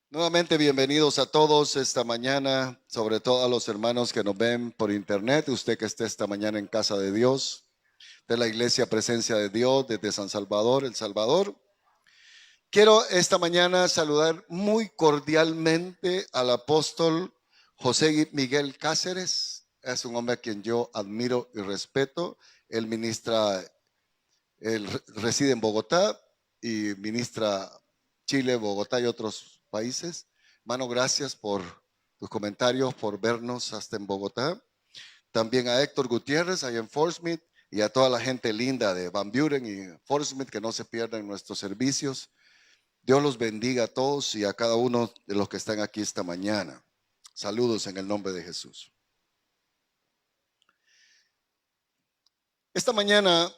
Nuevamente bienvenidos a todos esta mañana, sobre todo a los hermanos que nos ven por internet, usted que esté esta mañana en casa de Dios, de la Iglesia Presencia de Dios desde San Salvador, El Salvador. Quiero esta mañana saludar muy cordialmente al apóstol José Miguel Cáceres. Es un hombre a quien yo admiro y respeto. Él reside en Bogotá y ministra Chile, Bogotá y otros países. Hermano, gracias por tus comentarios, por vernos hasta en Bogotá. También a Héctor Gutiérrez, allá en Fort Smith, y a toda la gente linda de Van Buren y Fort Smith, que no se pierdan nuestros servicios. Dios los bendiga a todos y a cada uno de los que están aquí esta mañana. Saludos en el nombre de Jesús. Esta mañana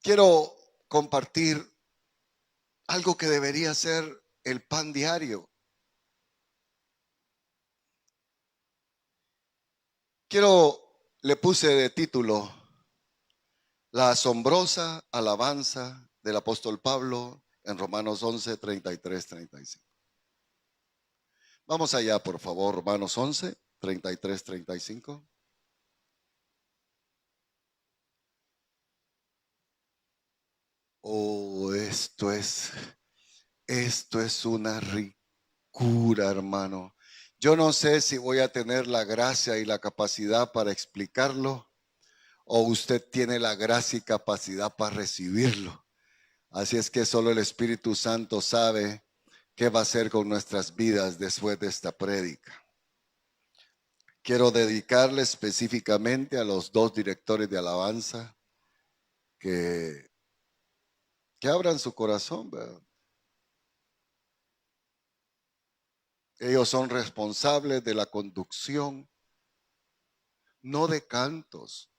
quiero compartir algo que debería ser el pan diario. Le puse de título La asombrosa alabanza del apóstol Pablo en Romanos 11, 33, 35. Vamos allá, por favor, Romanos 11, 33, 35. Oh, esto es una ricura, hermano. Yo no sé si voy a tener la gracia y la capacidad para explicarlo, o usted tiene la gracia y capacidad para recibirlo. Así es que solo el Espíritu Santo sabe qué va a hacer con nuestras vidas después de esta prédica. Quiero dedicarle específicamente a los dos directores de alabanza que abran su corazón, ¿verdad? Ellos son responsables de la conducción, no de cantos,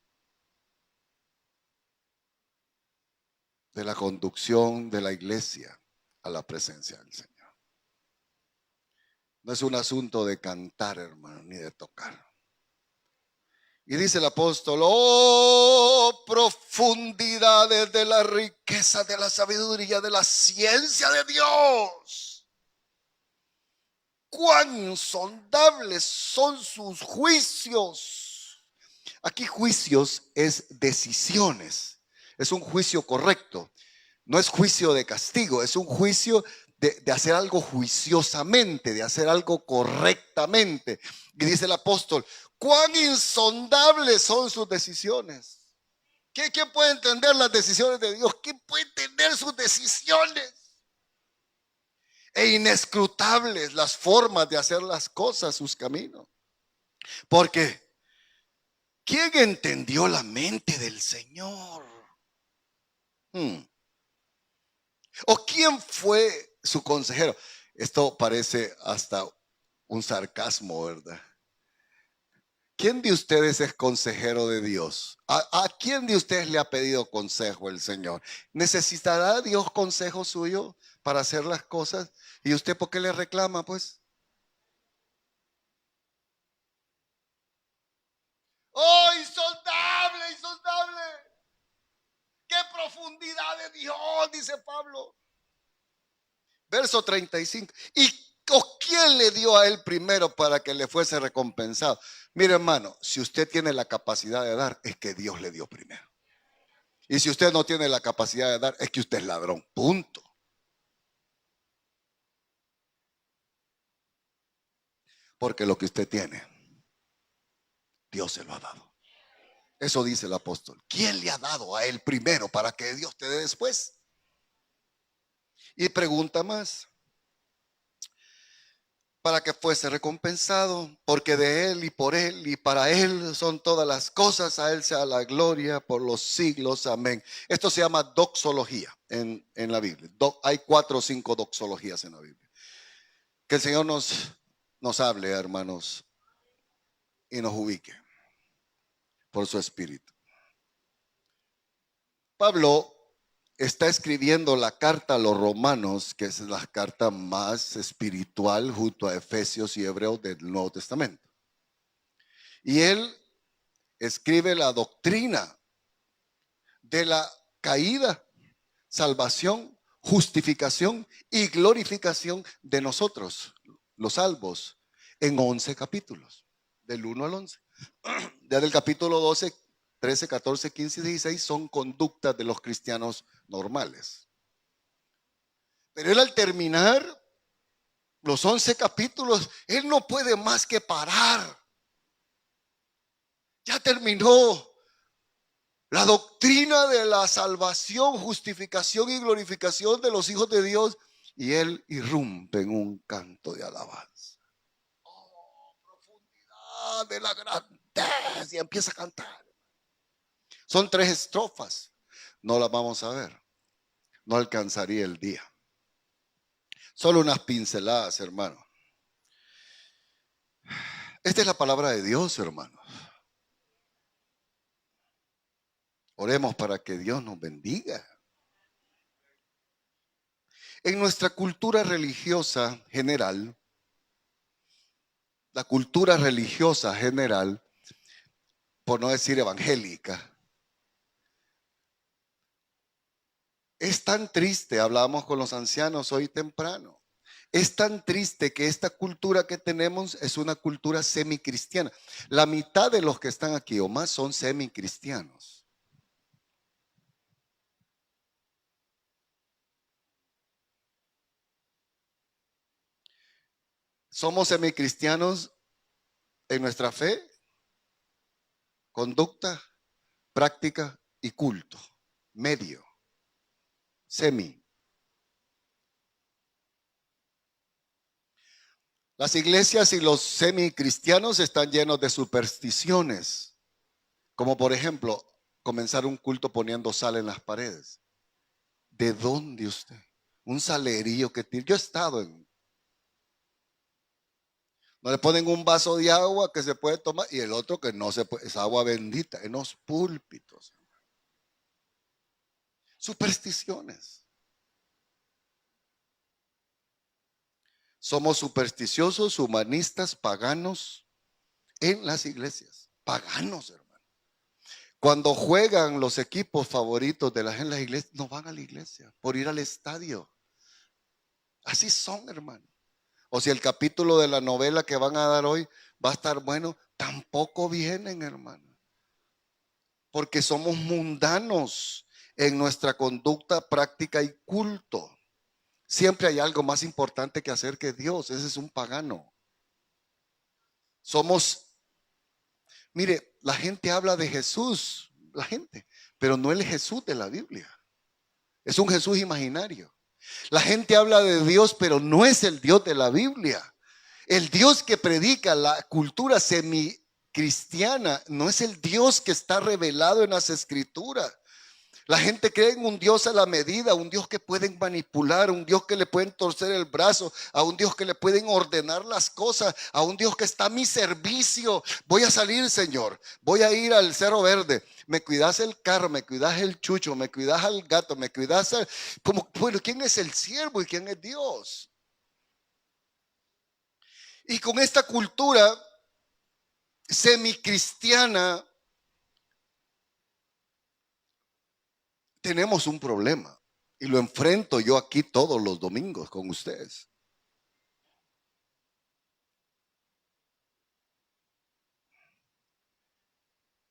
de la conducción de la iglesia a la presencia del Señor. No es un asunto de cantar, hermano, ni de tocar. Y dice el apóstol: oh, profundidades de la riqueza, de la sabiduría, de la ciencia de Dios. Cuán insondables son sus juicios. Aquí juicios es decisiones. Es un juicio correcto. No es juicio de castigo, es un juicio de hacer algo juiciosamente, de hacer algo correctamente. Y dice el apóstol: cuán insondables son sus decisiones. ¿Quién puede entender las decisiones de Dios? ¿Quién puede entender sus decisiones? E inescrutables las formas de hacer las cosas, sus caminos. Porque ¿quién entendió la mente del Señor? ¿O quién fue su consejero? Esto parece hasta un sarcasmo, ¿verdad? ¿Quién de ustedes es consejero de Dios? ¿A quién de ustedes le ha pedido consejo el Señor? ¿Necesitará Dios consejo suyo para hacer las cosas? ¿Y usted por qué le reclama, pues? ¡Oh, insondable, insondable! ¡Qué profundidad de Dios!, dice Pablo. Verso 35. ¿Y quién le dio a él primero para que le fuese recompensado? Mire, hermano, si usted tiene la capacidad de dar, es que Dios le dio primero. Y si usted no tiene la capacidad de dar, es que usted es ladrón. Punto. Porque lo que usted tiene, Dios se lo ha dado. Eso dice el apóstol. ¿Quién le ha dado a él primero para que Dios te dé después? Y pregunta más: para que fuese recompensado, porque de él y por él y para él son todas las cosas, a él sea la gloria por los siglos, amén. Esto se llama doxología en la Biblia. Hay 4 o 5 doxologías en la Biblia. Que el Señor nos hable, hermanos, y nos ubique por su espíritu. Pablo está escribiendo la carta a los romanos, que es la carta más espiritual junto a Efesios y Hebreos del Nuevo Testamento. Y él escribe la doctrina de la caída, salvación justificación y glorificación de nosotros, los salvos, en 11 capítulos, del 1 al 11. Ya del capítulo 12, 13, 14, 15 y 16 son conductas de los cristianos normales. Pero él, al terminar los 11 capítulos, él no puede más que parar. Ya terminó la doctrina de la salvación, justificación y glorificación de los hijos de Dios, y él irrumpe en un canto de alabanza. Oh, profundidad de la grandeza, y empieza a cantar. Son 3 estrofas, no las vamos a ver, no alcanzaría el día. Solo unas pinceladas, hermano. Esta es la palabra de Dios, hermanos. Oremos para que Dios nos bendiga. En nuestra cultura religiosa general, la cultura religiosa general, por no decir evangélica, es tan triste. Hablábamos con los ancianos hoy temprano. Es tan triste que esta cultura que tenemos es una cultura semicristiana. La mitad de los que están aquí o más son semicristianos. Somos semicristianos en nuestra fe, conducta, práctica y culto. Medio. Semi. Las iglesias y los semicristianos están llenos de supersticiones, como por ejemplo, comenzar un culto poniendo sal en las paredes. ¿De dónde usted? Un salerío que tiene. Yo he estado en. No le ponen un vaso de agua que se puede tomar y el otro que no se puede, es agua bendita en los púlpitos. Supersticiones. Somos supersticiosos, humanistas, paganos en las iglesias. Paganos, hermano. Cuando juegan los equipos favoritos de la gente en las iglesias, no van a la iglesia por ir al estadio. Así son, hermano. O si el capítulo de la novela que van a dar hoy va a estar bueno, tampoco vienen, hermano. Porque somos mundanos en nuestra conducta, práctica y culto. Siempre hay algo más importante que hacer que Dios. Ese es un pagano. Mire, la gente habla de Jesús, la gente, pero no el Jesús de la Biblia. Es un Jesús imaginario. La gente habla de Dios, pero no es el Dios de la Biblia. El Dios que predica la cultura semicristiana no es el Dios que está revelado en las Escrituras. La gente cree en un Dios a la medida, un Dios que pueden manipular, un Dios que le pueden torcer el brazo, a un Dios que le pueden ordenar las cosas, a un Dios que está a mi servicio. Voy a salir, Señor, voy a ir al Cerro Verde. Me cuidas el carro, me cuidas el chucho, me cuidas al gato, me cuidas bueno, ¿quién es el siervo y quién es Dios? Y con esta cultura semicristiana tenemos un problema y lo enfrento yo aquí todos los domingos con ustedes.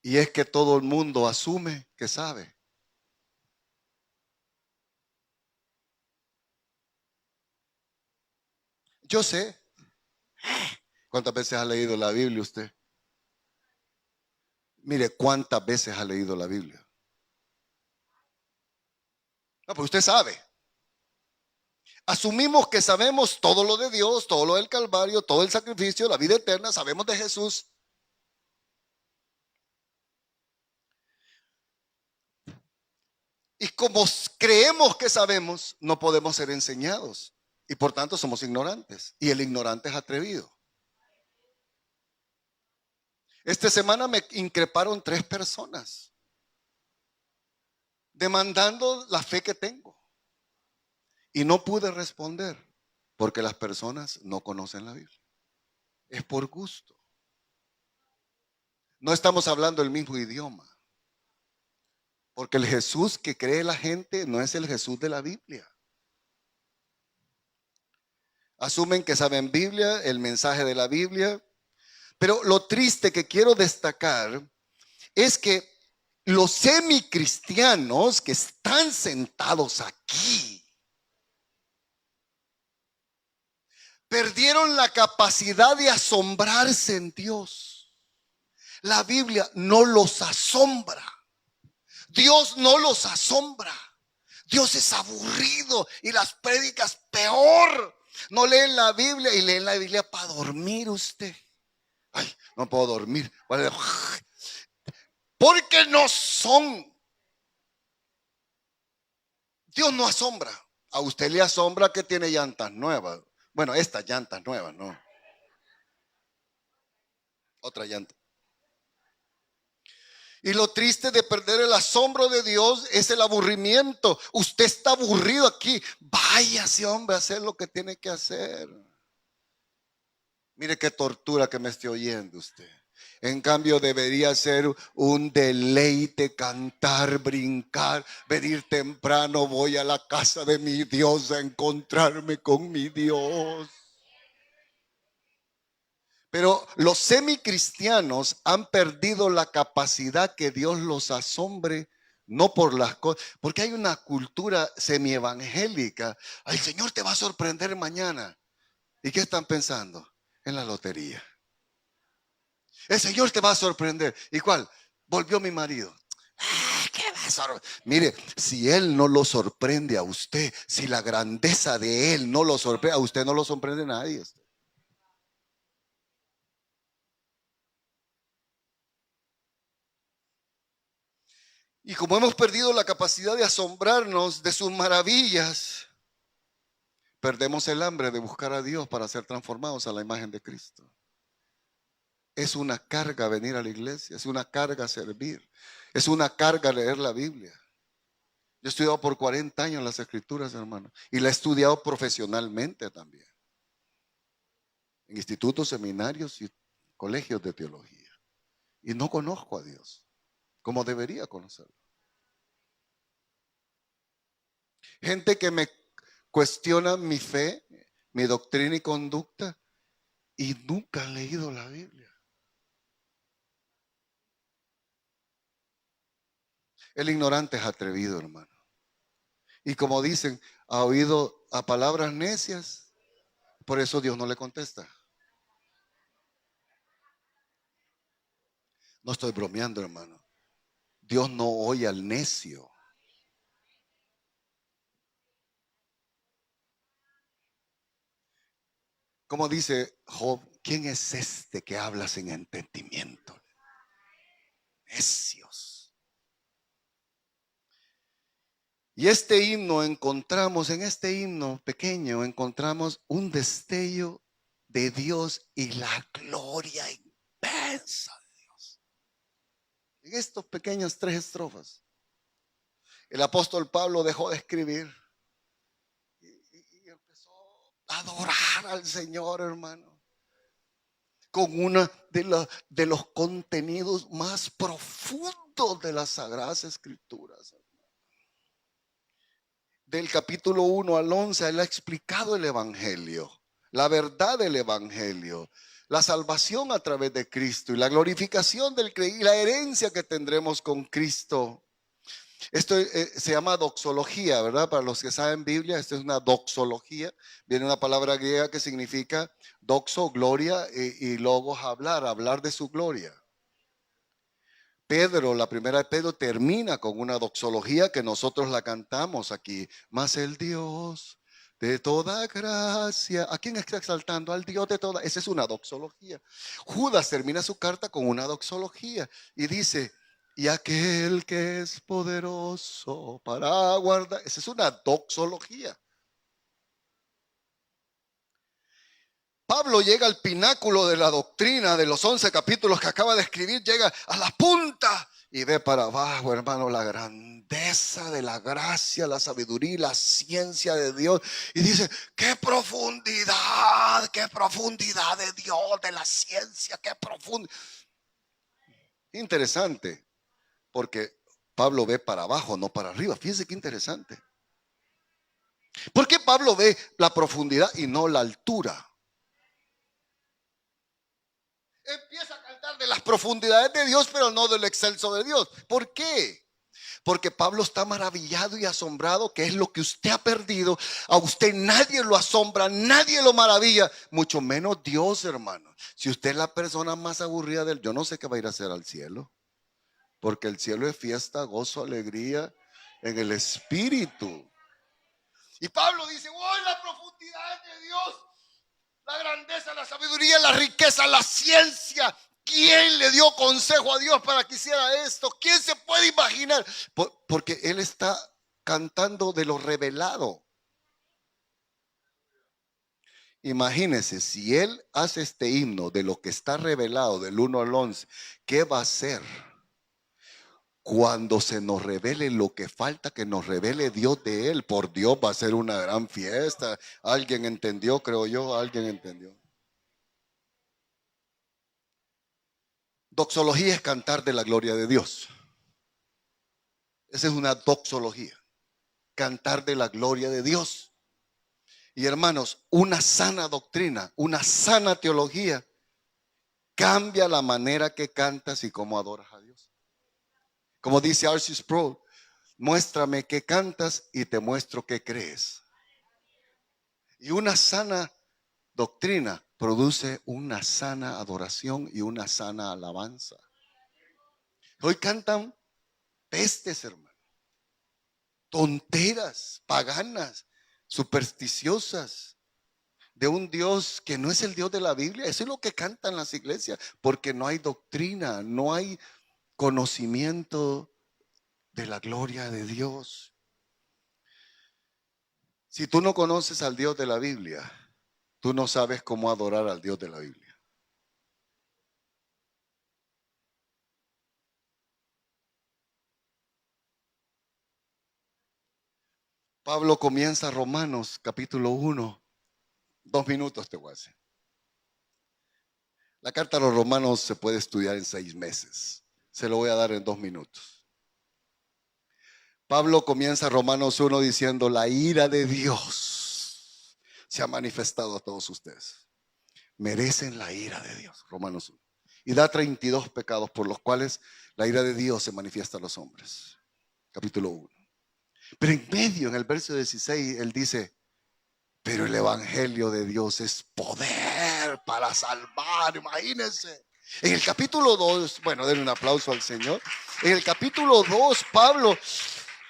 Y es que todo el mundo asume que sabe. Yo sé. ¿Cuántas veces ha leído la Biblia usted? Mire, ¿cuántas veces ha leído la Biblia? No, pues usted sabe. Asumimos que sabemos todo lo de Dios, todo lo del Calvario, todo el sacrificio, la vida eterna, sabemos de Jesús. Y como creemos que sabemos, no podemos ser enseñados. Y por tanto somos ignorantes. Y el ignorante es atrevido. Esta semana me increparon 3 personas demandando la fe que tengo. Y no pude responder porque las personas no conocen la Biblia. Es por gusto. No estamos hablando el mismo idioma. Porque el Jesús que cree la gente no es el Jesús de la Biblia. Asumen que saben Biblia, el mensaje de la Biblia. Pero lo triste que quiero destacar es que los semicristianos que están sentados aquí perdieron la capacidad de asombrarse en Dios. La Biblia no los asombra. Dios no los asombra. Dios es aburrido y las prédicas peor. No leen la Biblia y leen la Biblia para dormir usted. Ay, no puedo dormir. Porque no son. Dios no asombra. A usted le asombra que tiene llantas nuevas. Bueno, estas llantas nuevas, ¿no? Otra llanta. Y lo triste de perder el asombro de Dios es el aburrimiento. Usted está aburrido aquí. Váyase, hombre, a hacer lo que tiene que hacer. Mire qué tortura que me esté oyendo usted. En cambio debería ser un deleite cantar, brincar, venir temprano. Voy a la casa de mi Dios a encontrarme con mi Dios. Pero los semicristianos han perdido la capacidad que Dios los asombre, no por las cosas, porque hay una cultura semievangélica. El Señor te va a sorprender mañana. ¿Y qué están pensando? En la lotería. El Señor te va a sorprender. ¿Y cuál? Volvió mi marido. ¿Qué va a sorprender? Mire, si Él no lo sorprende a usted, si la grandeza de Él no lo sorprende, a usted no lo sorprende nadie. Y como hemos perdido la capacidad de asombrarnos de sus maravillas, perdemos el hambre de buscar a Dios para ser transformados a la imagen de Cristo. Es una carga venir a la iglesia, es una carga servir, es una carga leer la Biblia. Yo he estudiado por 40 años las escrituras, hermano, y la he estudiado profesionalmente también, en institutos, seminarios y colegios de teología. Y no conozco a Dios como debería conocerlo. Gente que me cuestiona mi fe, mi doctrina y conducta, y nunca han leído la Biblia. El ignorante es atrevido, hermano. Y como dicen, ha oído a palabras necias, por eso Dios no le contesta. No estoy bromeando, hermano. Dios no oye al necio. Como dice Job, ¿quién es este que habla sin entendimiento? Necios. Y este himno encontramos, en este himno pequeño, encontramos un destello de Dios y la gloria inmensa de Dios. En estos pequeñas 3 estrofas, el apóstol Pablo dejó de escribir y empezó a adorar al Señor, hermano, con una de los contenidos más profundos de las Sagradas Escrituras. Del capítulo 1 al 11, él ha explicado el Evangelio, la verdad del Evangelio, la salvación a través de Cristo y la glorificación del creyente y la herencia que tendremos con Cristo. Esto se llama doxología, ¿verdad? Para los que saben Biblia, esto es una doxología. Viene una palabra griega que significa doxo, gloria, y logos, hablar de su gloria. Pedro, la primera de Pedro termina con una doxología que nosotros la cantamos aquí. Mas el Dios de toda gracia. ¿A quién está exaltando? Al Dios de toda. Esa es una doxología. Judas termina su carta con una doxología y dice, y aquel que es poderoso para guardar. Esa es una doxología. Pablo llega al pináculo de la doctrina de los 11 capítulos que acaba de escribir, llega a la punta y ve para abajo, hermano, la grandeza de la gracia, la sabiduría y la ciencia de Dios. Y dice, qué profundidad de Dios, de la ciencia, qué profundidad. Interesante, porque Pablo ve para abajo, no para arriba. Fíjense qué interesante. ¿Por qué Pablo ve la profundidad y no la altura? Empieza a cantar de las profundidades de Dios, pero no del excelso de Dios. ¿Por qué? Porque Pablo está maravillado y asombrado, que es lo que usted ha perdido. A usted nadie lo asombra, nadie lo maravilla, mucho menos Dios, hermano. Si usted es la persona más aburrida del, yo no sé qué va a ir a hacer al cielo, porque el cielo es fiesta, gozo, alegría en el espíritu. Y Pablo dice, oh, la profundidad de Dios, la grandeza, la sabiduría, la riqueza, la ciencia. ¿Quién le dio consejo a Dios para que hiciera esto? ¿Quién se puede imaginar? Porque él está cantando de lo revelado. Imagínese, si él hace este himno de lo que está revelado del 1 al 11, ¿qué va a hacer cuando se nos revele lo que falta que nos revele Dios de él? Por Dios, va a ser una gran fiesta. Alguien entendió, creo yo, alguien entendió. Doxología es cantar de la gloria de Dios. Esa es una doxología, cantar de la gloria de Dios. Y hermanos, una sana doctrina, una sana teología cambia la manera que cantas y cómo adoras a Dios. Como dice R.C. Sproul, muéstrame qué cantas y te muestro qué crees. Y una sana doctrina produce una sana adoración y una sana alabanza. Hoy cantan pestes, hermano, tonteras, paganas, supersticiosas, de un Dios que no es el Dios de la Biblia. Eso es lo que cantan las iglesias, porque no hay doctrina, no hay conocimiento de la gloria de Dios. Si tú no conoces al Dios de la Biblia, tú no sabes cómo adorar al Dios de la Biblia. Pablo comienza Romanos capítulo 1. 2 minutos te voy a hacer. La carta a los romanos se puede estudiar en 6 meses. Se lo voy a dar en 2 minutos. Pablo comienza Romanos 1 diciendo, la ira de Dios se ha manifestado a todos ustedes. Merecen la ira de Dios. Romanos 1. Y da 32 pecados por los cuales la ira de Dios se manifiesta a los hombres. Capítulo 1. Pero en medio, en el verso 16, él dice, pero el evangelio de Dios es poder para salvar. Imagínense. En el capítulo 2, bueno, denle un aplauso al Señor. En el capítulo 2, Pablo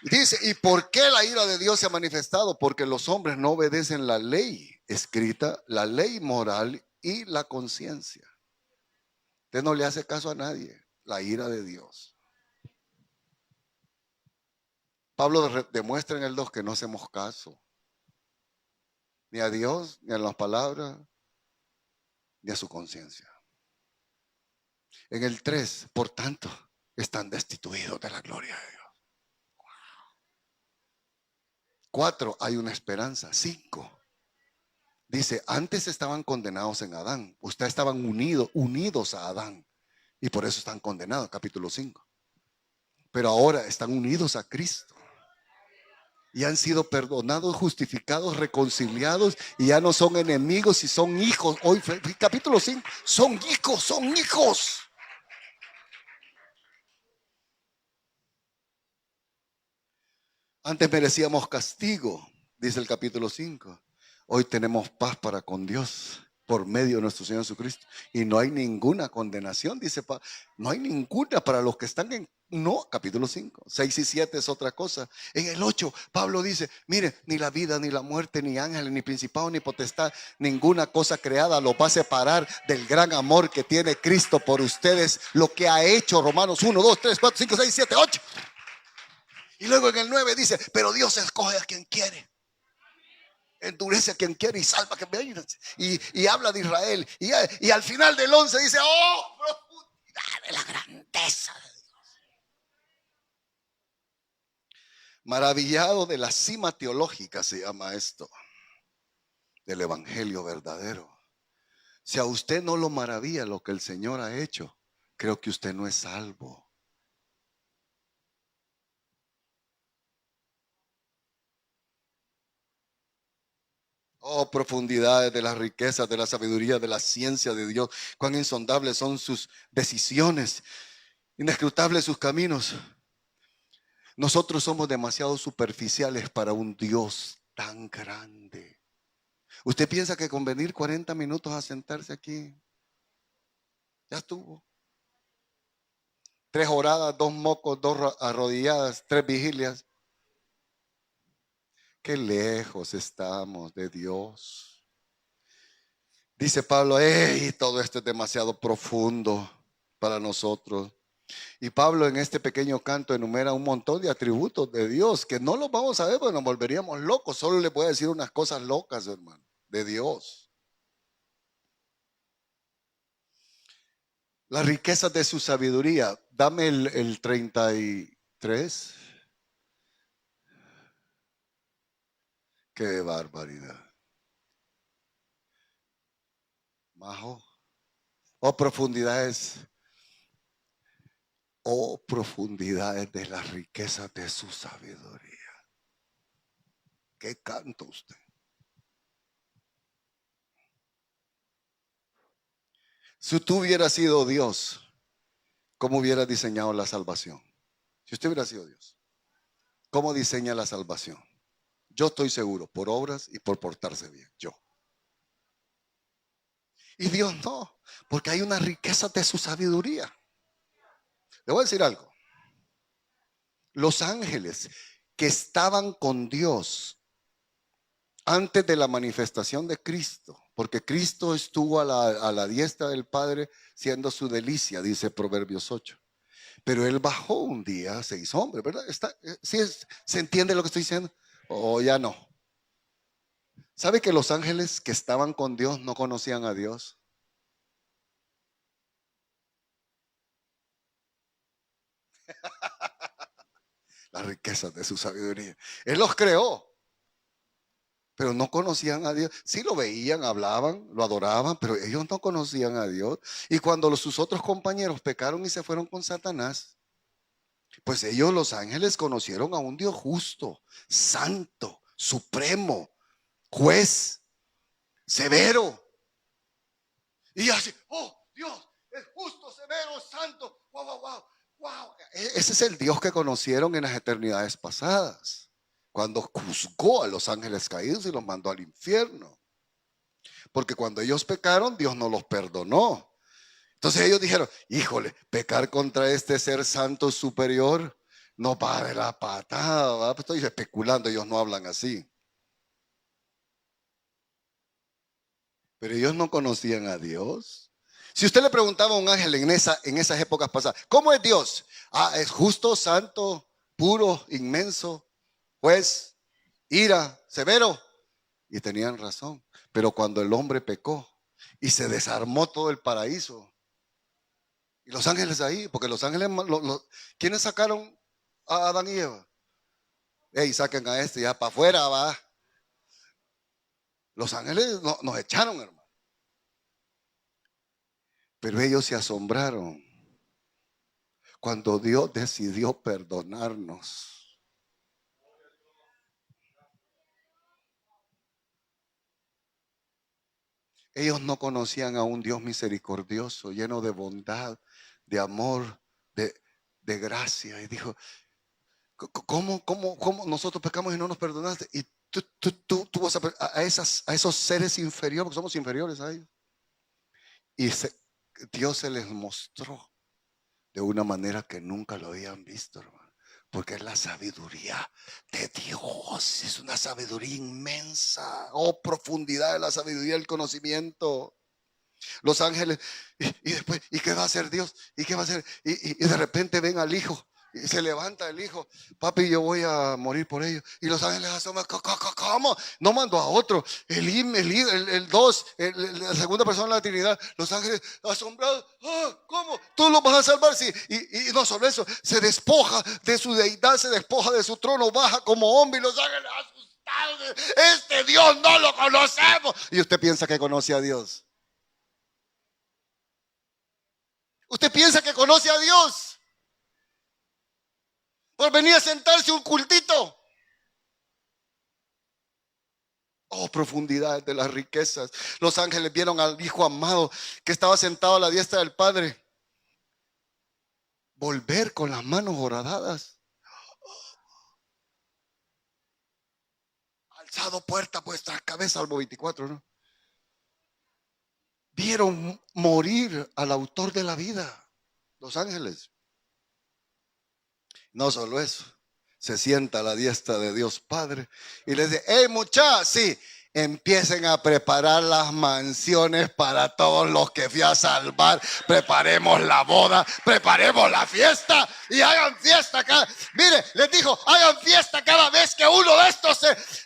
dice, ¿y por qué la ira de Dios se ha manifestado? Porque los hombres no obedecen la ley escrita, la ley moral y la conciencia. Usted no le hace caso a nadie. La ira de Dios. Pablo demuestra en el 2 que no hacemos caso ni a Dios, ni a las palabras, ni a su conciencia. En el 3, por tanto, están destituidos de la gloria de Dios. 4, hay una esperanza. 5, dice, antes estaban condenados en Adán. Ustedes estaban unidos a Adán. Y por eso están condenados, capítulo 5. Pero ahora están unidos a Cristo. Y han sido perdonados, justificados, reconciliados. Y ya no son enemigos y son hijos. Hoy, capítulo 5, son hijos, son hijos. Antes merecíamos castigo, dice el capítulo 5. Hoy tenemos paz para con Dios por medio de nuestro Señor Jesucristo. Y no hay ninguna condenación, dice Pablo. No hay ninguna para los que están en... No, capítulo 5. 6 y 7 es otra cosa. En el 8, Pablo dice, mire, ni la vida, ni la muerte, ni ángeles, ni principado, ni potestad, ninguna cosa creada lo va a separar del gran amor que tiene Cristo por ustedes. Lo que ha hecho, Romanos 1, 2, 3, 4, 5, 6, 7, 8. Y luego en el 9 dice, pero Dios escoge a quien quiere. Endurece a quien quiere y salva a quien quiere. Y habla de Israel. Y al final del 11 dice, oh, profundidad de la grandeza de Dios. Maravillado de la cima teológica se llama esto. Del evangelio verdadero. Si a usted no lo maravilla lo que el Señor ha hecho, creo que usted no es salvo. Oh, profundidades de las riquezas, de la sabiduría, de la ciencia de Dios. Cuán insondables son sus decisiones, inescrutables sus caminos. Nosotros somos demasiado superficiales para un Dios tan grande. ¿Usted piensa que con venir 40 minutos a sentarse aquí, ya estuvo? 3 oradas, 2 mocos, 2 arrodilladas, 3 vigilias. Qué lejos estamos de Dios. Dice Pablo, hey, todo esto es demasiado profundo para nosotros. Y Pablo en este pequeño canto enumera un montón de atributos de Dios que no los vamos a ver porque nos volveríamos locos. Solo le voy a decir unas cosas locas, hermano, de Dios. Las riquezas de su sabiduría. Dame el 33. Qué barbaridad. Majo. Oh, profundidades. Oh, profundidades de las riquezas de su sabiduría. ¿Qué canta usted? Si tú hubieras sido Dios, ¿cómo hubiera diseñado la salvación? Si usted hubiera sido Dios, ¿cómo diseña la salvación? Yo estoy seguro, por obras y por portarse bien, yo. Y Dios no, porque hay una riqueza de su sabiduría. Le voy a decir algo. Los ángeles que estaban con Dios antes de la manifestación de Cristo, porque Cristo estuvo a la diestra del Padre siendo su delicia, dice Proverbios 8. Pero Él bajó un día, se hizo hombre, ¿verdad? ¿Sí se entiende lo que estoy diciendo? ¿O ya no? ¿Sabe que los ángeles que estaban con Dios no conocían a Dios? Las riquezas de su sabiduría. Él los creó, pero no conocían a Dios. Sí lo veían, hablaban, lo adoraban, pero ellos no conocían a Dios. Y cuando sus otros compañeros pecaron y se fueron con Satanás, pues ellos, los ángeles, conocieron a un Dios justo, santo, supremo, juez, severo. Y así, oh, Dios es justo, severo, santo. Wow, wow, wow, wow. Ese es el Dios que conocieron en las eternidades pasadas, cuando juzgó a los ángeles caídos y los mandó al infierno. Porque cuando ellos pecaron, Dios no los perdonó. Entonces ellos dijeron, híjole, pecar contra este ser santo superior no va de la patada. ¿Verdad? Estoy especulando, ellos no hablan así. Pero ellos no conocían a Dios. Si usted le preguntaba a un ángel en esas épocas pasadas, ¿cómo es Dios? Ah, es justo, santo, puro, inmenso, juez, ira, severo. Y tenían razón. Pero cuando el hombre pecó y se desarmó todo el paraíso, y los ángeles ahí, porque los ángeles, ¿quiénes sacaron a Adán y Eva? Ey, saquen a este ya para afuera, va. Los ángeles nos echaron, hermano. Pero ellos se asombraron cuando Dios decidió perdonarnos. Ellos no conocían a un Dios misericordioso, lleno de bondad, de amor, de, de gracia. Y dijo, ¿cómo nosotros pecamos y no nos perdonaste? Y tú vas a esos seres inferiores, porque somos inferiores a ellos. Y Dios se les mostró de una manera que nunca lo habían visto, hermano. Porque es la sabiduría de Dios. Es una sabiduría inmensa. Oh, profundidad de la sabiduría del conocimiento. Los ángeles, y después, ¿y qué va a hacer Dios? ¿Y qué va a hacer? Y de repente ven al hijo. Y se levanta el hijo, papi, yo voy a morir por ellos. Y los ángeles asoman, ¿cómo? No mandó a otro, el dos, la segunda persona de la Trinidad. Los ángeles asombrados, ¿cómo? ¿Tú los vas a salvar? Sí. Y no solo eso, se despoja de su deidad, se despoja de su trono, baja como hombre. Y los ángeles asustados, este Dios no lo conocemos. Y usted piensa que conoce a Dios. Usted piensa que conoce a Dios por venir a sentarse un cultito. Oh, profundidades de las riquezas. Los ángeles vieron al Hijo amado que estaba sentado a la diestra del Padre volver con las manos horadadas. Alzado puerta vuestra cabeza, Salmo 24, ¿no? Vieron morir al autor de la vida, los ángeles. No solo eso, se sienta a la diestra de Dios Padre y les dice: hey muchachos, sí, empiecen a preparar las mansiones para todos los que fui a salvar. Preparemos la boda, preparemos la fiesta y hagan fiesta acá. Mire, les dijo, hagan fiesta cada vez que uno de estos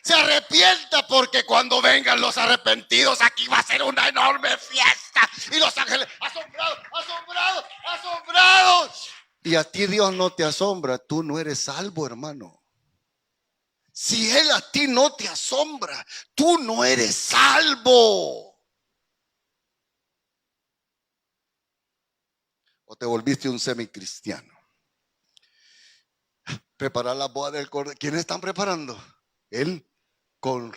se arrepienta, porque cuando vengan los arrepentidos, aquí va a ser una enorme fiesta. Y los ángeles, asombrados, asombrados, asombrados. Y a ti Dios no te asombra, tú no eres salvo, hermano. Si Él a ti no te asombra, tú no eres salvo. O te volviste un semicristiano. Preparar la boda del cordero. ¿Quiénes están preparando? Él con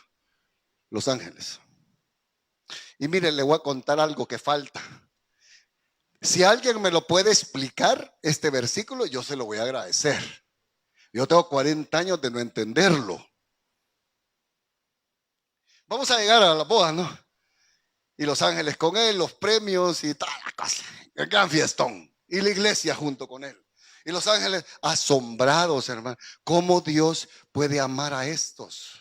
los ángeles. Y miren, le voy a contar algo que falta. Si alguien me lo puede explicar, este versículo, yo se lo voy a agradecer. Yo tengo 40 años de no entenderlo. Vamos a llegar a la boda, ¿no? Y los ángeles con él, los premios y toda la cosa. El gran fiestón. Y la iglesia junto con él. Y los ángeles asombrados, hermano. ¿Cómo Dios puede amar a estos?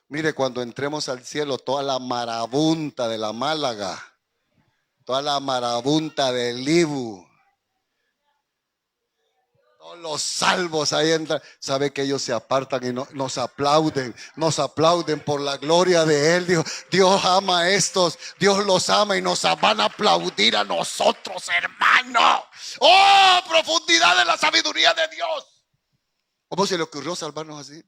Mire, cuando entremos al cielo, toda la marabunta de la Málaga, toda la marabunta del Ibu, todos los salvos ahí entran, sabe que ellos se apartan y nos aplauden por la gloria de Él. Dios ama a estos, Dios los ama y nos van a aplaudir a nosotros, hermano. Oh, profundidad de la sabiduría de Dios. ¿Cómo se le ocurrió salvarnos así?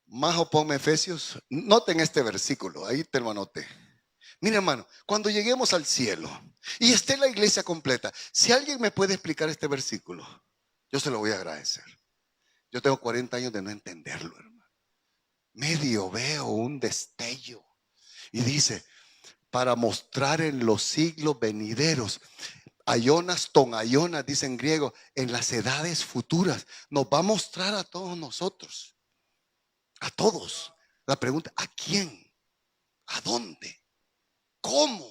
Majo, ponme Efesios. Noten este versículo, ahí te lo anoté. Mira, hermano, cuando lleguemos al cielo y esté la iglesia completa, si alguien me puede explicar este versículo, yo se lo voy a agradecer. Yo tengo 40 años de no entenderlo, hermano. Medio veo un destello y dice: para mostrar en los siglos venideros, ayonas, ton ayonas, dice en griego, en las edades futuras, nos va a mostrar a todos nosotros. A todos. La pregunta: ¿a quién? ¿A dónde? ¿Cómo?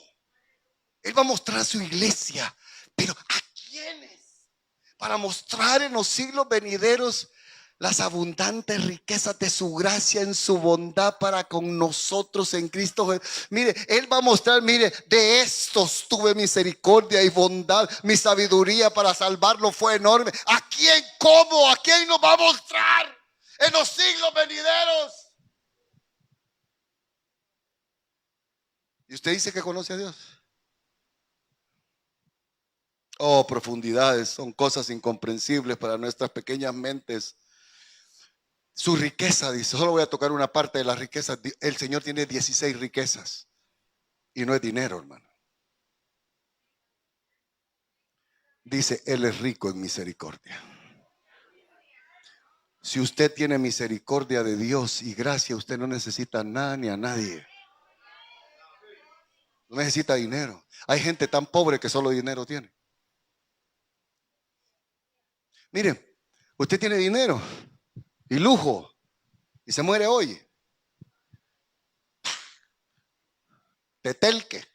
Él va a mostrar a su iglesia, pero ¿a quiénes? Para mostrar en los siglos venideros las abundantes riquezas de su gracia en su bondad para con nosotros en Cristo Jesús. Mire, Él va a mostrar, mire, de estos tuve misericordia y bondad, mi sabiduría para salvarlo fue enorme. ¿A quién? ¿Cómo? ¿A quién nos va a mostrar en los siglos venideros? ¿Y usted dice que conoce a Dios? Oh, profundidades, son cosas incomprensibles para nuestras pequeñas mentes. Su riqueza, dice, solo voy a tocar una parte de las riquezas. El Señor tiene 16 riquezas y no es dinero, hermano. Dice, Él es rico en misericordia. Si usted tiene misericordia de Dios y gracia, usted no necesita nada ni a nadie. No necesita dinero. Hay gente tan pobre que solo dinero tiene. Mire, usted tiene dinero y lujo y se muere hoy. Tetelque.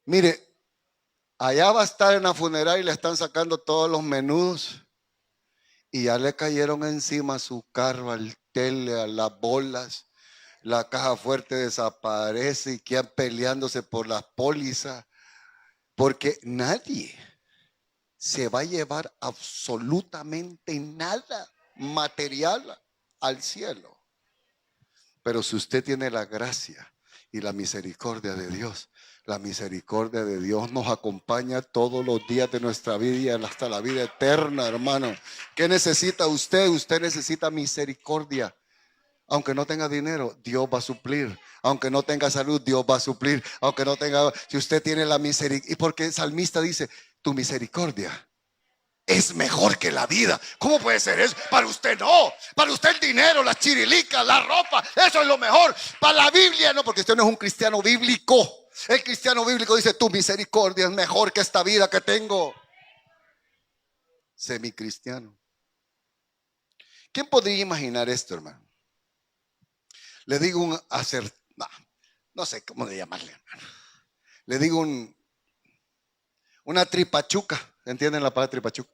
Mire, allá va a estar en la funeraria y le están sacando todos los menudos y ya le cayeron encima su carro, al tele, a las bolas. La caja fuerte desaparece y quedan peleándose por las pólizas, porque nadie se va a llevar absolutamente nada material al cielo. Pero si usted tiene la gracia y la misericordia de Dios, la misericordia de Dios nos acompaña todos los días de nuestra vida y hasta la vida eterna, hermano. ¿Qué necesita usted? Usted necesita misericordia. Aunque no tenga dinero, Dios va a suplir. Aunque no tenga salud, Dios va a suplir. Aunque no tenga, si usted tiene la misericordia. Y porque el salmista dice, tu misericordia es mejor que la vida. ¿Cómo puede ser eso? Para usted no. Para usted el dinero, las chirilicas, la ropa, eso es lo mejor. Para la Biblia no, porque usted no es un cristiano bíblico. El cristiano bíblico dice: tu misericordia es mejor que esta vida que tengo. Semicristiano. ¿Quién podría imaginar esto, hermano? Le digo un no sé cómo de llamarle, hermano. Le digo una tripachuca. ¿Entienden la palabra tripachuca?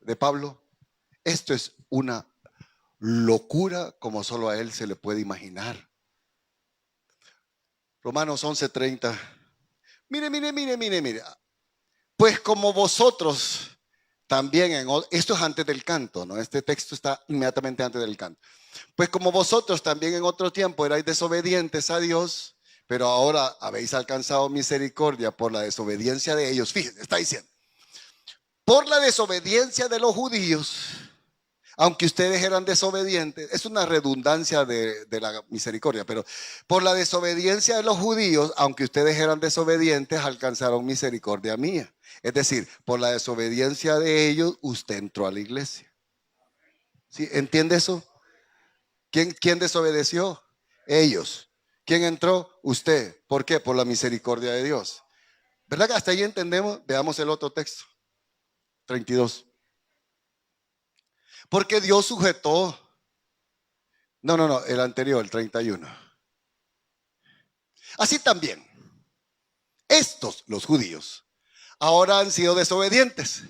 De Pablo. Esto es una locura como solo a él se le puede imaginar. Romanos 11:30. Mire. Pues como vosotros también esto es antes del canto, ¿no? Este texto está inmediatamente antes del canto. Pues como vosotros también en otro tiempo erais desobedientes a Dios, pero ahora habéis alcanzado misericordia por la desobediencia de ellos. Fíjense, está diciendo: por la desobediencia de los judíos, aunque ustedes eran desobedientes. Es una redundancia de la misericordia, pero por la desobediencia de los judíos, aunque ustedes eran desobedientes, alcanzaron misericordia mía. Es decir, por la desobediencia de ellos, usted entró a la iglesia. ¿Sí? ¿Entiende eso? ¿Quién desobedeció? Ellos. ¿Quién entró? Usted. ¿Por qué? Por la misericordia de Dios. ¿Verdad que hasta ahí entendemos? Veamos el otro texto, 32. Porque Dios sujetó. No, el anterior, el 31. Así también, estos, los judíos, ahora han sido desobedientes,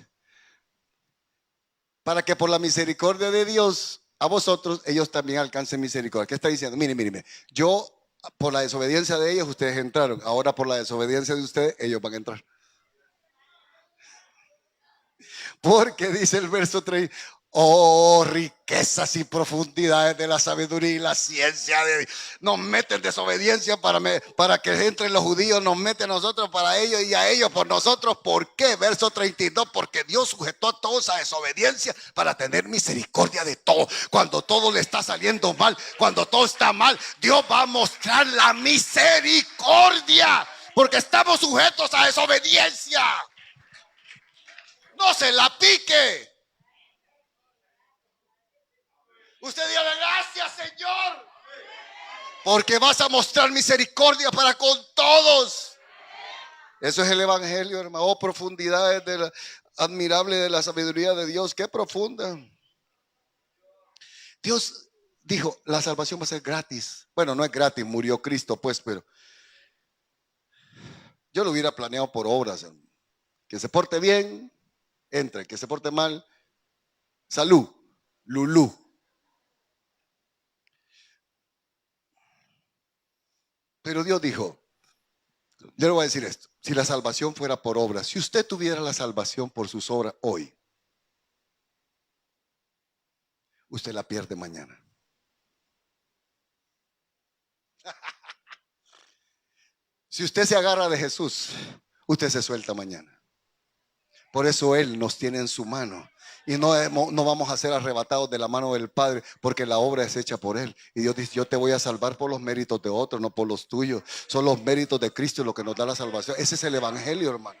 para que por la misericordia de Dios a vosotros ellos también alcancen misericordia. ¿Qué está diciendo? Mire, yo por la desobediencia de ellos ustedes entraron, ahora por la desobediencia de ustedes ellos van a entrar. Porque dice el verso 3: oh, riquezas y profundidades de la sabiduría y la ciencia de Dios. Nos meten desobediencia para que entren los judíos, nos mete a nosotros para ellos y a ellos por nosotros. ¿Por qué? Verso 32: porque Dios sujetó a todos a desobediencia para tener misericordia de todo. Cuando todo le está saliendo mal, cuando todo está mal, Dios va a mostrar la misericordia, porque estamos sujetos a desobediencia. No se la pique. Usted diga: gracias, Señor, porque vas a mostrar misericordia para con todos. Eso es el evangelio, hermano. Oh, profundidades admirable de la sabiduría de Dios. Qué profunda. Dios dijo: la salvación va a ser gratis. Bueno, no es gratis, murió Cristo, pues, pero yo lo hubiera planeado por obras, hermano. Que se porte bien, entre. Que se porte mal, salud, lulú. Pero Dios dijo: yo le voy a decir esto: si la salvación fuera por obras, si usted tuviera la salvación por sus obras hoy, usted la pierde mañana. Si usted se agarra de Jesús, usted se suelta mañana. Por eso Él nos tiene en su mano. Y no vamos a ser arrebatados de la mano del Padre, porque la obra es hecha por Él. Y Dios dice: yo te voy a salvar por los méritos de otros, no por los tuyos. Son los méritos de Cristo lo que nos da la salvación. Ese es el evangelio, hermano.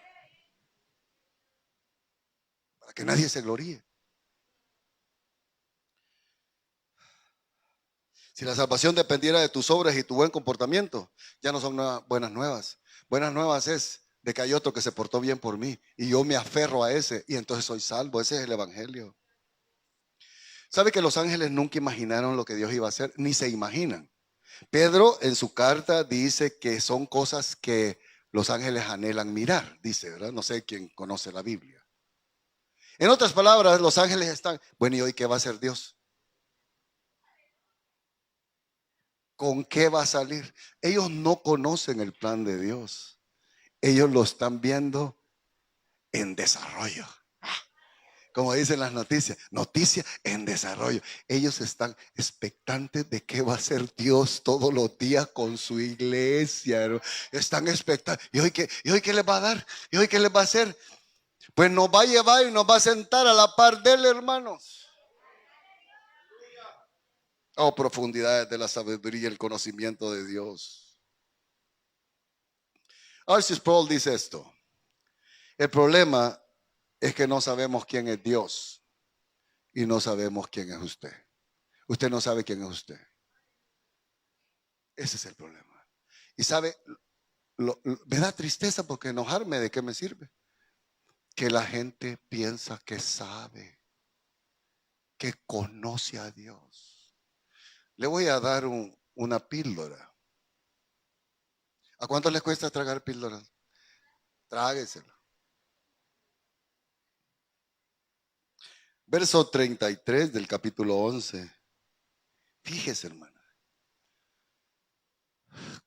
Para que nadie se gloríe. Si la salvación dependiera de tus obras y tu buen comportamiento, ya no son buenas nuevas. Buenas nuevas es de que hay otro que se portó bien por mí y yo me aferro a ese y entonces soy salvo. Ese es el evangelio. ¿Sabe que los ángeles nunca imaginaron lo que Dios iba a hacer? Ni se imaginan. Pedro en su carta dice que son cosas que los ángeles anhelan mirar, dice, ¿verdad? No sé quién conoce la Biblia. En otras palabras, los ángeles están: bueno, ¿y hoy qué va a hacer Dios? ¿Con qué va a salir? Ellos no conocen el plan de Dios. Ellos lo están viendo en desarrollo. Como dicen las noticias, noticias en desarrollo. Ellos están expectantes de qué va a hacer Dios todos los días con su iglesia. Están expectantes. ¿Y hoy qué les va a dar? ¿Y hoy qué les va a hacer? Pues nos va a llevar y nos va a sentar a la par de él, hermanos. Oh, profundidades de la sabiduría y el conocimiento de Dios. R.C. Sproul dice esto: el problema es que no sabemos quién es Dios y no sabemos quién es usted. Usted no sabe quién es usted. Ese es el problema. Y sabe, me da tristeza porque enojarme, ¿de qué me sirve? Que la gente piensa que sabe, que conoce a Dios. Le voy a dar una píldora. ¿A cuánto les cuesta tragar píldoras? Tráguesela. Verso 33 del capítulo 11. Fíjese, hermano,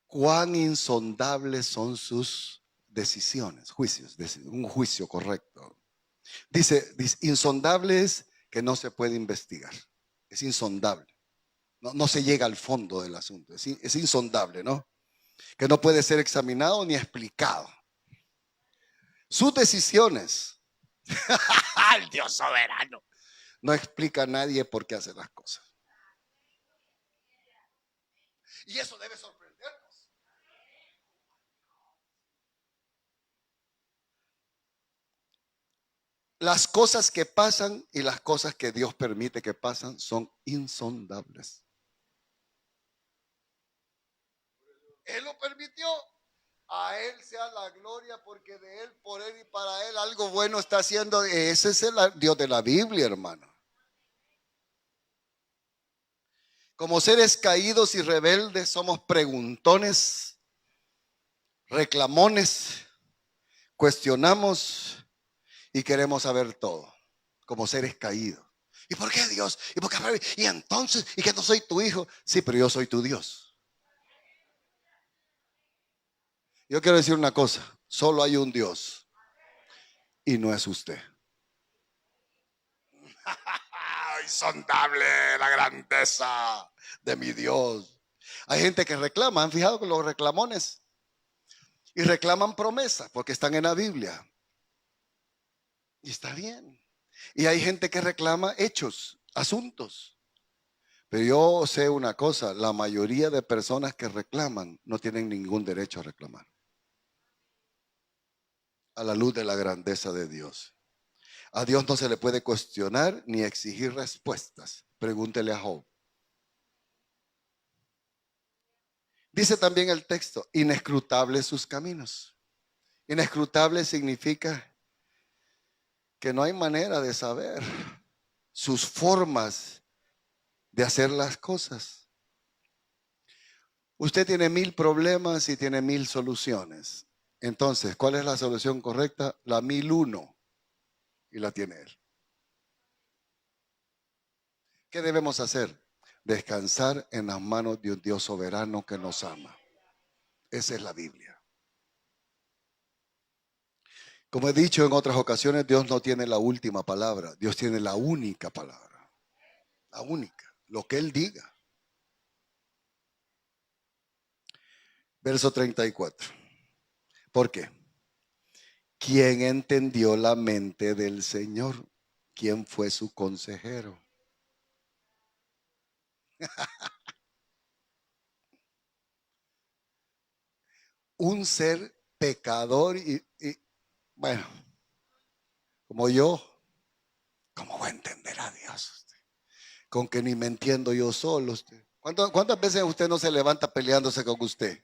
cuán insondables son sus decisiones, juicios, un juicio correcto. Dice, insondable es que no se puede investigar. Es insondable. No se llega al fondo del asunto. Es insondable, ¿no? Que no puede ser examinado ni explicado. Sus decisiones, al Dios soberano, no explica a nadie por qué hace las cosas. Y eso debe sorprendernos. Las cosas que pasan y las cosas que Dios permite que pasan son insondables. Él lo permitió. A Él sea la gloria porque de Él, por Él y para Él algo bueno está haciendo. Ese es el Dios de la Biblia, hermano. Como seres caídos y rebeldes somos preguntones, reclamones, cuestionamos y queremos saber todo. Como seres caídos. ¿Y por qué Dios? ¿Y por qué? Y entonces, ¿y que no soy tu hijo? Sí, pero yo soy tu Dios. Yo quiero decir una cosa, solo hay un Dios y no es usted. Insondable la grandeza de mi Dios. Hay gente que reclama, ¿han fijado con los reclamones? Y reclaman promesas porque están en la Biblia. Y está bien. Y hay gente que reclama hechos, asuntos. Pero yo sé una cosa, la mayoría de personas que reclaman no tienen ningún derecho a reclamar. A la luz de la grandeza de Dios. A Dios no se le puede cuestionar ni exigir respuestas. Pregúntele a Job. Dice también el texto, inescrutables sus caminos. Inescrutable significa que no hay manera de saber sus formas de hacer las cosas. Usted tiene 1000 problemas y tiene 1000 soluciones. Entonces, ¿cuál es la solución correcta? La 1001. Y la tiene Él. ¿Qué debemos hacer? Descansar en las manos de un Dios soberano que nos ama. Esa es la Biblia. Como he dicho en otras ocasiones, Dios no tiene la última palabra. Dios tiene la única palabra. La única. Lo que Él diga. Verso 34. ¿Por qué? ¿Quién entendió la mente del Señor? ¿Quién fue su consejero? Un ser pecador bueno, como yo, ¿cómo va a entender a Dios usted? Con que ni me entiendo yo solo usted. ¿Cuántas veces usted no se levanta peleándose con usted?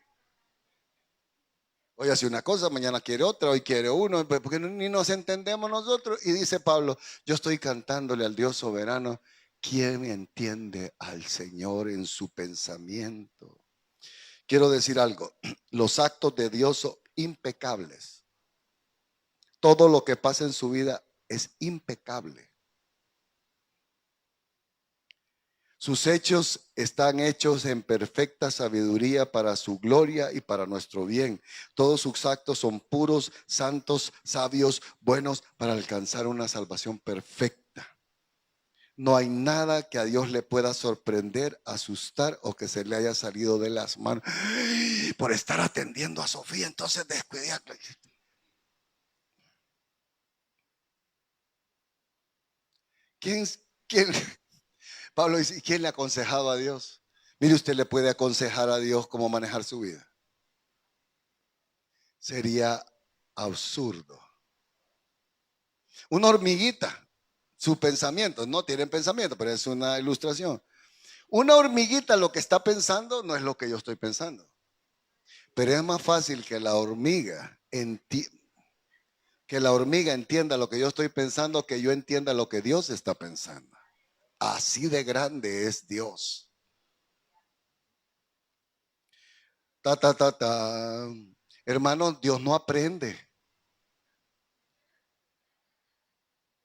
Hoy hace una cosa, mañana quiere otra, hoy quiere uno, porque ni nos entendemos nosotros. Y dice Pablo, yo estoy cantándole al Dios soberano, ¿quién entiende al Señor en su pensamiento? Quiero decir algo, los actos de Dios son impecables. Todo lo que pasa en su vida es impecable. Sus hechos están hechos en perfecta sabiduría para su gloria y para nuestro bien. Todos sus actos son puros, santos, sabios, buenos para alcanzar una salvación perfecta. No hay nada que a Dios le pueda sorprender, asustar o que se le haya salido de las manos. Por estar atendiendo a Sofía, entonces descuidé. ¿Quién, quién? Pablo dice, ¿quién le ha aconsejado a Dios? Mire, usted le puede aconsejar a Dios cómo manejar su vida. Sería absurdo. Una hormiguita, sus pensamientos, no tienen pensamiento, pero es una ilustración. Una hormiguita lo que está pensando no es lo que yo estoy pensando. Pero es más fácil que la hormiga entienda lo que yo estoy pensando, que yo entienda lo que Dios está pensando. Así de grande es Dios. Ta, ta, ta, ta. Hermano, Dios no aprende.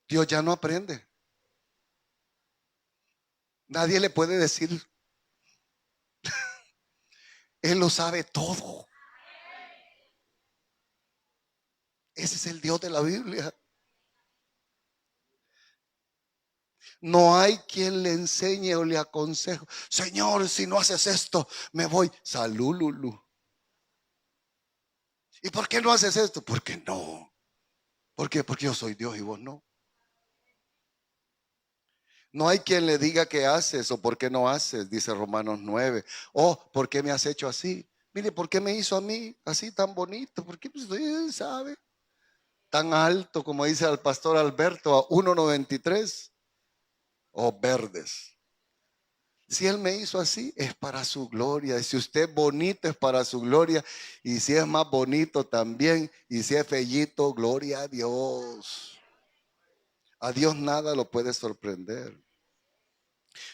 Dios ya no aprende. Nadie le puede decir, Él lo sabe todo. Ese es el Dios de la Biblia. No hay quien le enseñe o le aconseje. Señor, si no haces esto, me voy. Salululu. ¿Y por qué no haces esto? Porque no. ¿Por qué? Porque yo soy Dios y vos no. No hay quien le diga qué haces o por qué no haces, dice Romanos 9. Oh, ¿por qué me has hecho así? Mire, ¿por qué me hizo a mí así tan bonito? ¿Por qué? Pues, él sabe. Tan alto, como dice el pastor Alberto, a 1,93 o verdes. Si Él me hizo así, es para su gloria. Y si usted es bonito, es para su gloria. Y si es más bonito también. Y si es fellito, gloria a Dios. A Dios nada lo puede sorprender.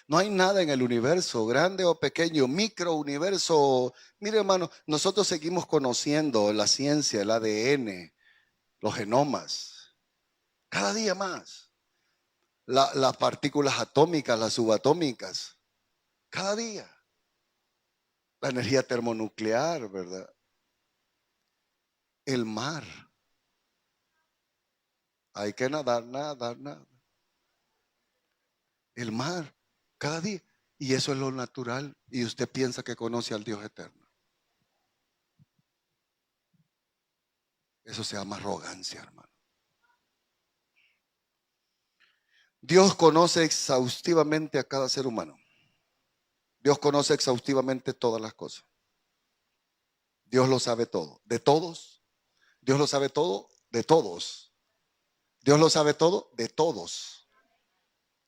No hay nada en el universo, grande o pequeño, microuniverso. Mire, hermano, nosotros seguimos conociendo la ciencia, el ADN, los genomas. Cada día más. Las partículas atómicas, las subatómicas. Cada día. La energía termonuclear, ¿verdad? El mar. Hay que nadar, nadar, nadar. El mar, cada día. Y eso es lo natural. Y usted piensa que conoce al Dios eterno. Eso se llama arrogancia, hermano. Dios conoce exhaustivamente a cada ser humano. Dios conoce exhaustivamente todas las cosas. Dios lo sabe todo. De todos. Dios lo sabe todo de todos. Dios lo sabe todo de todos.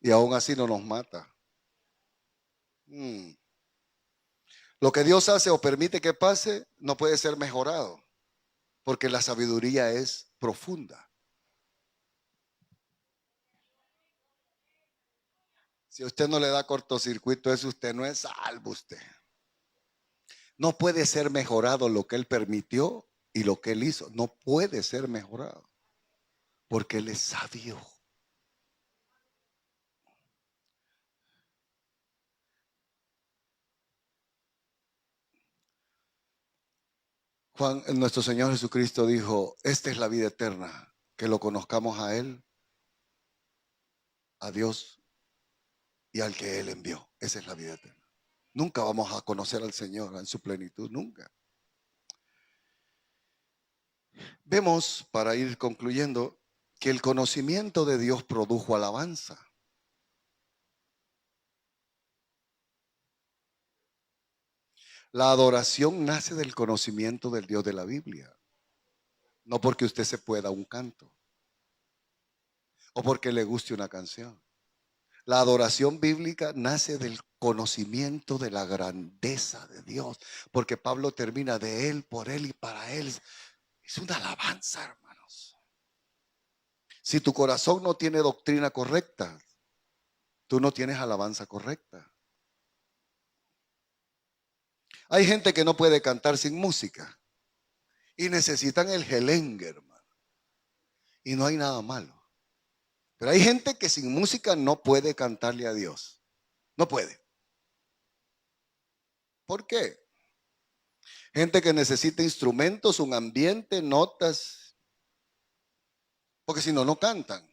Y aún así no nos mata. Mm. Lo que Dios hace o permite que pase no puede ser mejorado, porque la sabiduría es profunda. Si usted no le da cortocircuito, eso usted no es salvo usted. No puede ser mejorado lo que Él permitió y lo que Él hizo. No puede ser mejorado, porque Él es sabio. Juan, nuestro Señor Jesucristo dijo, esta es la vida eterna, que lo conozcamos a Él, a Dios y al que Él envió. Esa es la vida eterna. Nunca vamos a conocer al Señor en su plenitud, nunca. Vemos, para ir concluyendo, que el conocimiento de Dios produjo alabanza. La adoración nace del conocimiento del Dios de la Biblia, no porque usted se pueda un canto o porque le guste una canción. La adoración bíblica nace del conocimiento de la grandeza de Dios, porque Pablo termina de Él, por Él y para Él. Es una alabanza, hermanos. Si tu corazón no tiene doctrina correcta, tú no tienes alabanza correcta. Hay gente que no puede cantar sin música y necesitan el gelengue, hermano. Y no hay nada malo. Pero hay gente que sin música no puede cantarle a Dios. No puede. ¿Por qué? Gente que necesita instrumentos, un ambiente, notas, porque si no, no cantan.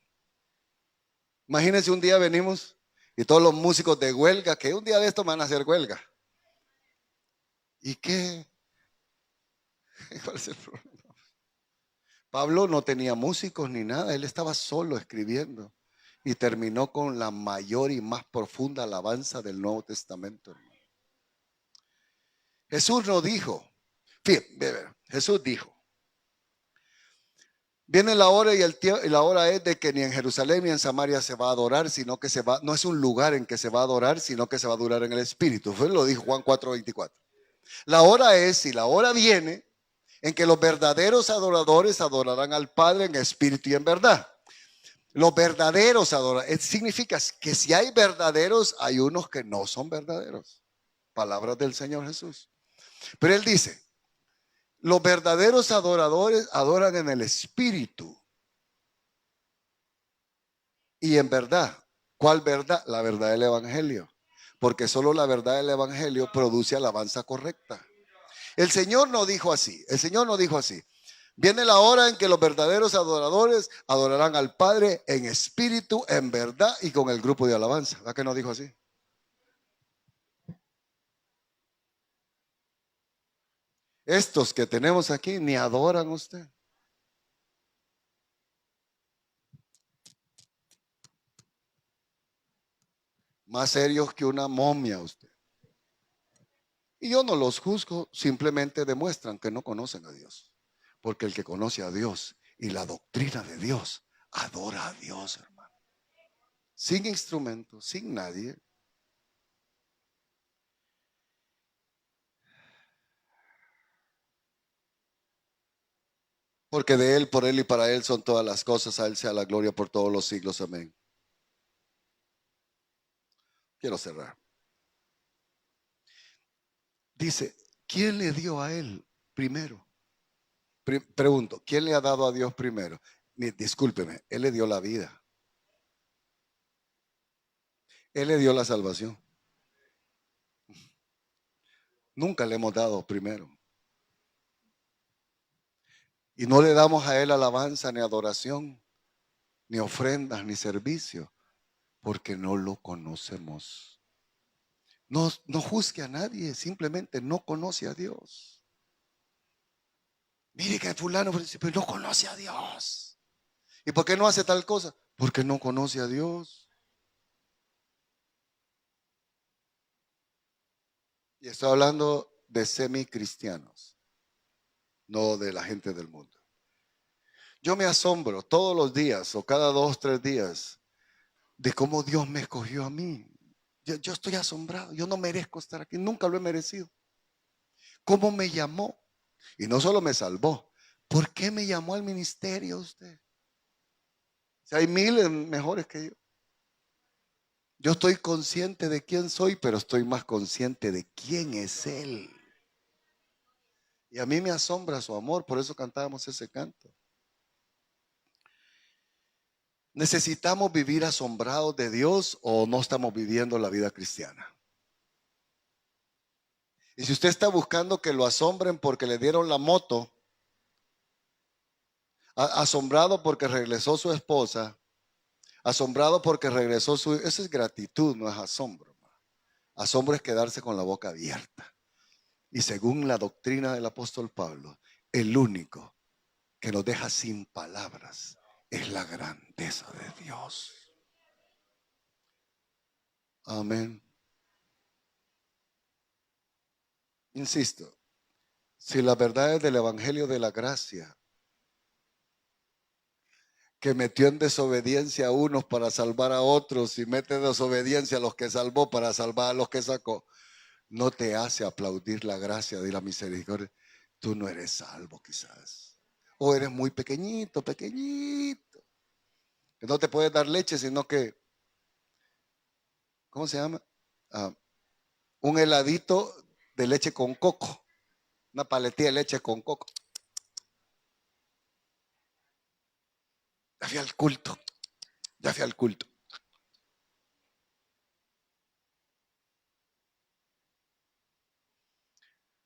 Imagínense un día venimos y todos los músicos de huelga, que un día de estos van a hacer huelga. ¿Y qué? ¿Cuál es el problema? Pablo no tenía músicos ni nada, él estaba solo escribiendo y terminó con la mayor y más profunda alabanza del Nuevo Testamento, hermano. Jesús no dijo, fíjate, Jesús dijo, Viene la hora y la hora es de que ni en Jerusalén ni en Samaria se va a adorar, sino que no es un lugar en que se va a adorar, sino que se va a adorar en el Espíritu. Fue lo dijo Juan 4:24. La hora es, y la hora viene, en que los verdaderos adoradores adorarán al Padre en espíritu y en verdad. Los verdaderos adoradores, significa que si hay verdaderos, hay unos que no son verdaderos. Palabras del Señor Jesús. Pero Él dice, los verdaderos adoradores adoran en el espíritu y en verdad. ¿Cuál verdad? La verdad del Evangelio. Porque solo la verdad del Evangelio produce alabanza correcta. El Señor no dijo así. El Señor no dijo así. Viene la hora en que los verdaderos adoradores adorarán al Padre en espíritu, en verdad y con el grupo de alabanza. ¿Verdad que no dijo así? Estos que tenemos aquí ni adoran a usted. Más serios que una momia usted. Y yo no los juzgo, simplemente demuestran que no conocen a Dios. Porque el que conoce a Dios y la doctrina de Dios, adora a Dios, hermano. Sin instrumentos, sin nadie. Porque de Él, por Él y para Él son todas las cosas. A Él sea la gloria por todos los siglos. Amén. Quiero cerrar. Dice, ¿quién le dio a Él primero? Pregunto, ¿quién le ha dado a Dios primero? Discúlpeme, Él le dio la vida. Él le dio la salvación. Nunca le hemos dado primero. Y no le damos a Él alabanza, ni adoración, ni ofrendas, ni servicio, porque no lo conocemos. No, no juzgue a nadie, simplemente no conoce a Dios. Mire que fulano pero no conoce a Dios. ¿Y por qué no hace tal cosa? Porque no conoce a Dios. Y estoy hablando de semicristianos, no de la gente del mundo. Yo me asombro todos los días o cada 2, 3 días de cómo Dios me escogió a mí. Yo estoy asombrado. Yo no merezco estar aquí. Nunca lo he merecido. ¿Cómo me llamó? Y no solo me salvó. ¿Por qué me llamó al ministerio usted? Si hay miles mejores que yo. Yo estoy consciente de quién soy, pero estoy más consciente de quién es Él. Y a mí me asombra su amor. Por eso cantábamos ese canto. ¿Necesitamos vivir asombrados de Dios o no estamos viviendo la vida cristiana? Y si usted está buscando que lo asombren porque le dieron la moto, asombrado porque regresó su esposa, asombrado porque regresó su... Eso es gratitud, no es asombro. Asombro es quedarse con la boca abierta. Y según la doctrina del apóstol Pablo, el único que nos deja sin palabras es la grandeza de Dios. Amén. Insisto, si las verdades del Evangelio de la gracia, que metió en desobediencia a unos para salvar a otros y mete en desobediencia a los que salvó para salvar a los que sacó, no te hace aplaudir la gracia de la misericordia, tú no eres salvo quizás. O eres muy pequeñito, pequeñito, que no te puedes dar leche, sino que, ¿cómo se llama? Ah, un heladito de leche con coco, una paletilla de leche con coco. Ya fui al culto, ya fui al culto.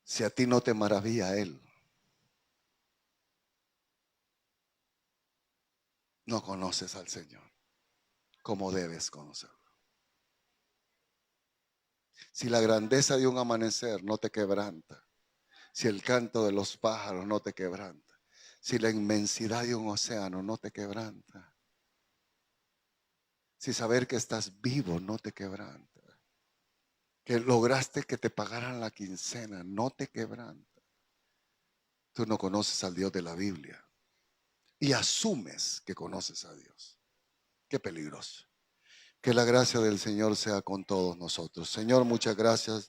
Si a ti no te maravilla Él, no conoces al Señor como debes conocerlo. Si la grandeza de un amanecer no te quebranta, si el canto de los pájaros no te quebranta, si la inmensidad de un océano no te quebranta, si saber que estás vivo no te quebranta, que lograste que te pagaran la quincena no te quebranta, tú no conoces al Dios de la Biblia y asumes que conoces a Dios. Qué peligroso. Que la gracia del Señor sea con todos nosotros. Señor, muchas gracias.